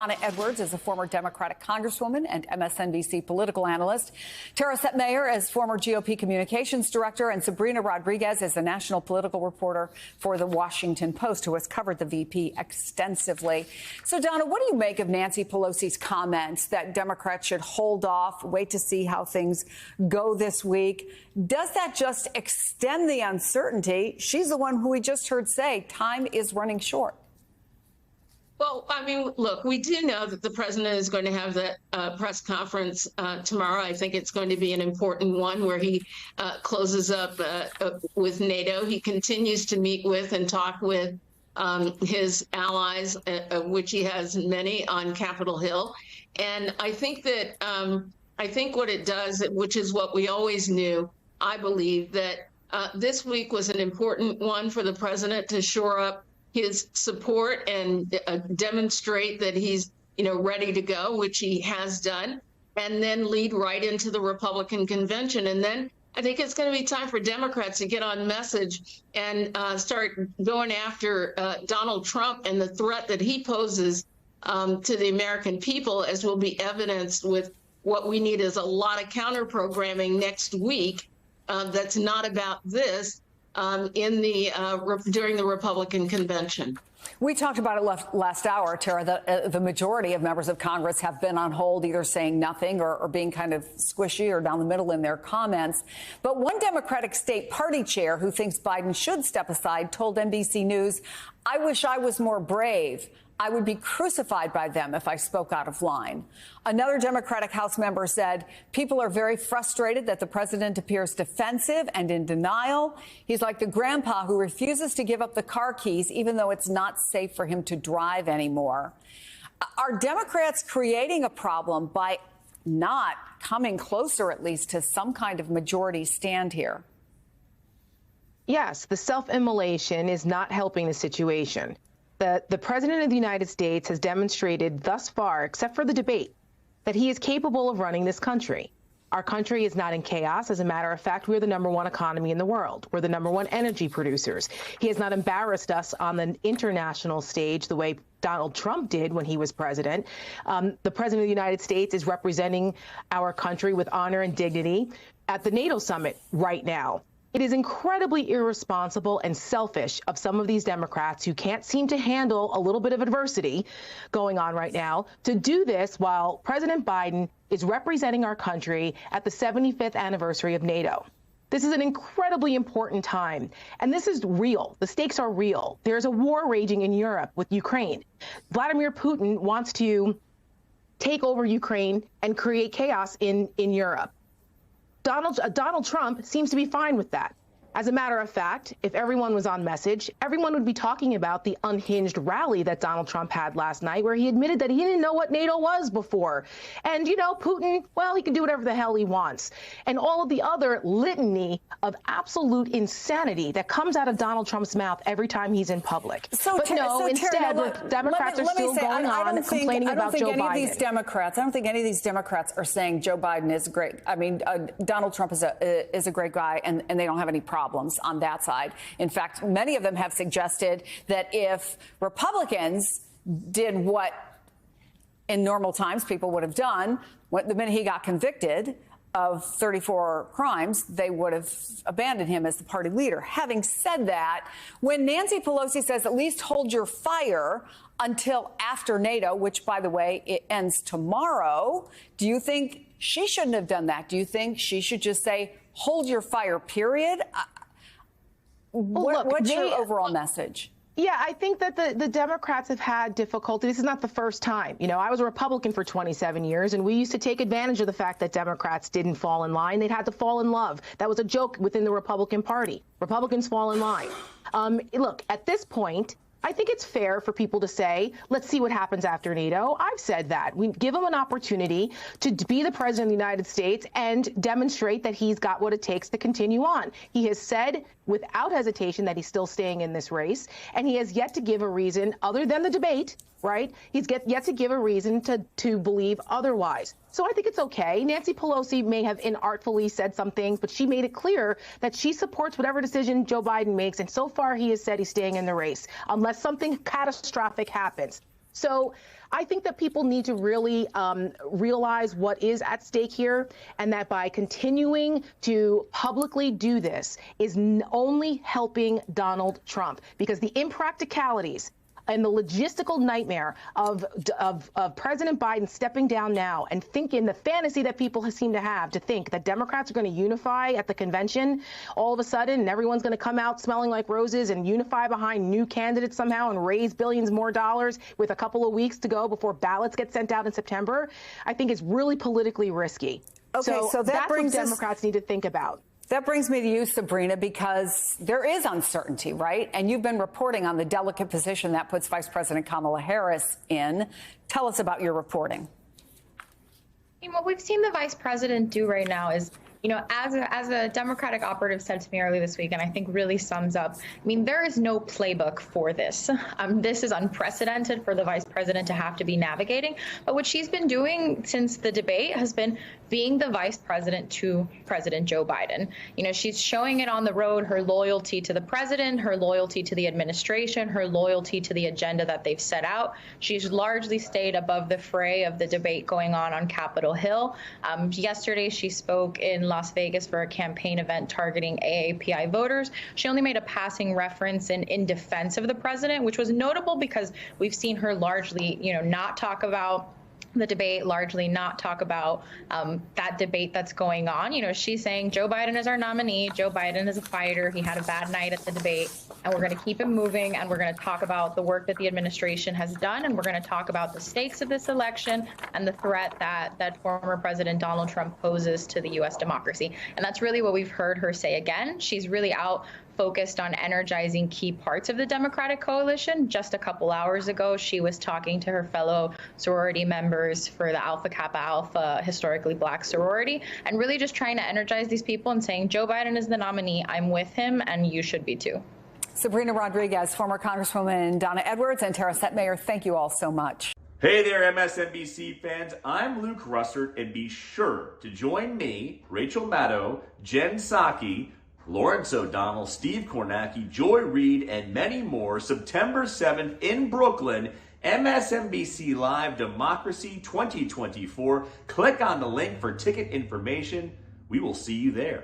Donna Edwards is a former Democratic congresswoman and MSNBC political analyst. Tara Setmayer is former GOP communications director, and Sabrina Rodriguez is a national political reporter for The Washington Post, who has covered the VP extensively. So, Donna, what do you make of Nancy Pelosi's comments that Democrats should hold off, wait to see how things go this week? Does that just extend the uncertainty? She's the one who we just heard say time is running short. Well, I mean, look, we do know that the president is going to have that press conference tomorrow. I think it's going to be an important one where he closes up with NATO. He continues to meet with and talk with his allies, of which he has many, on Capitol Hill. And I think that I think what it does, which is what we always knew, I believe that this week was an important one for the president to shore up his support and demonstrate that he's, ready to go, which he has done, and then lead right into the Republican convention. And then I think it's going to be time for Democrats to get on message and start going after Donald Trump and the threat that he poses to the American people, as will be evidenced with what we need is a lot of counter programming next week that's not about this. During the Republican convention. We talked about it last hour, Tara, that the majority of members of Congress have been on hold, either saying nothing or being kind of squishy or down the middle in their comments. But one Democratic state party chair who thinks Biden should step aside told NBC News, "I wish I was more brave. I would be crucified by them if I spoke out of line." Another Democratic House member said people are very frustrated that the president appears defensive and in denial. He's like the grandpa who refuses to give up the car keys, even though it's not safe for him to drive anymore. Are Democrats creating a problem by not coming closer, at least, to some kind of majority stand here? Yes, the self-immolation is not helping the situation. The president of the United States has demonstrated thus far, except for the debate, that he is capable of running this country. Our country is not in chaos. As a matter of fact, we're the #1 economy in the world. We're the #1 energy producers. He has not embarrassed us on the international stage the way Donald Trump did when he was president. The president of the United States is representing our country with honor and dignity at the NATO summit right now. It is incredibly irresponsible and selfish of some of these Democrats who can't seem to handle a little bit of adversity going on right now to do this while President Biden is representing our country at the 75th anniversary of NATO. This is an incredibly important time, and this is real. The stakes are real. There's a war raging in Europe with Ukraine. Vladimir Putin wants to take over Ukraine and create chaos in Europe. Donald Trump seems to be fine with that. As a matter of fact, if everyone was on message, everyone would be talking about the unhinged rally that Donald Trump had last night, where he admitted that he didn't know what NATO was before. And, Putin, well, he can do whatever the hell he wants. And all of the other litany of absolute insanity that comes out of Donald Trump's mouth every time he's in public. Instead, Democrats are still going on complaining about Joe Biden. I don't think any of these Democrats are saying Joe Biden is great. I mean, Donald Trump is a great guy, and they don't have any problems on that side. In fact, many of them have suggested that if Republicans did what in normal times people would have done, the minute he got convicted of 34 crimes, they would have abandoned him as the party leader. Having said that, when Nancy Pelosi says at least hold your fire until after NATO, which, by the way, it ends tomorrow, do you think she shouldn't have done that? Do you think she should just say hold your fire, period? What's your overall message? Yeah, I think that the Democrats have had difficulty. This is not the first time. I was a Republican for 27 years, and we used to take advantage of the fact that Democrats didn't fall in line. They'd had to fall in love. That was a joke within the Republican Party. Republicans fall in line. Look, at this point, I think it's fair for people to say, let's see what happens after NATO. I've said that. We give him an opportunity to be the president of the United States and demonstrate that he's got what it takes to continue on. He has said without hesitation that he's still staying in this race, and he has yet to give a reason other than the debate, right? He's yet to give a reason to believe otherwise. So I think it's okay. Nancy Pelosi may have inartfully said some things, but she made it clear that she supports whatever decision Joe Biden makes. And so far, he has said he's staying in the race unless something catastrophic happens. So I think that people need to really realize what is at stake here, and that by continuing to publicly do this is only helping Donald Trump, because the impracticalities and the logistical nightmare of President Biden stepping down now and thinking the fantasy that people seem to have to think that Democrats are going to unify at the convention all of a sudden and everyone's going to come out smelling like roses and unify behind new candidates somehow and raise billions more dollars with a couple of weeks to go before ballots get sent out in September, I think is really politically risky. Okay, so that brings what Democrats need to think about. That brings me to you, Sabrina, because there is uncertainty, right? And you've been reporting on the delicate position that puts Vice President Kamala Harris in. Tell us about your reporting. What we've seen the vice president do right now is, as a Democratic operative said to me earlier this week, and I think really sums up, there is no playbook for this. This is unprecedented for the vice president to have to be navigating. But what she's been doing since the debate has been being the vice president to President Joe Biden. She's showing it on the road, her loyalty to the president, her loyalty to the administration, her loyalty to the agenda that they've set out. She's largely stayed above the fray of the debate going on Capitol Hill. Yesterday, she spoke in Las Vegas for a campaign event targeting AAPI voters. She only made a passing reference in defense of the president, which was notable because we've seen her largely, not talk about the debate, largely not talk about that debate that's going on. She's saying Joe Biden is our nominee. Joe Biden is a fighter. He had a bad night at the debate, and we're going to keep him moving, and we're going to talk about the work that the administration has done, and we're going to talk about the stakes of this election and the threat that former President Donald Trump poses to the U.S. democracy. And that's really what we've heard her say again. She's really out focused on energizing key parts of the Democratic coalition. Just a couple hours ago, she was talking to her fellow sorority members for the Alpha Kappa Alpha historically black sorority, and really just trying to energize these people and saying, Joe Biden is the nominee, I'm with him, and you should be too. Sabrina Rodriguez, former Congresswoman Donna Edwards, and Tara Setmayer, thank you all so much. Hey there, MSNBC fans. I'm Luke Russert, and be sure to join me, Rachel Maddow, Jen Psaki, Lawrence O'Donnell, Steve Kornacki, Joy Reid, and many more September 7th in Brooklyn, MSNBC Live Democracy 2024. Click on the link for ticket information. We will see you there.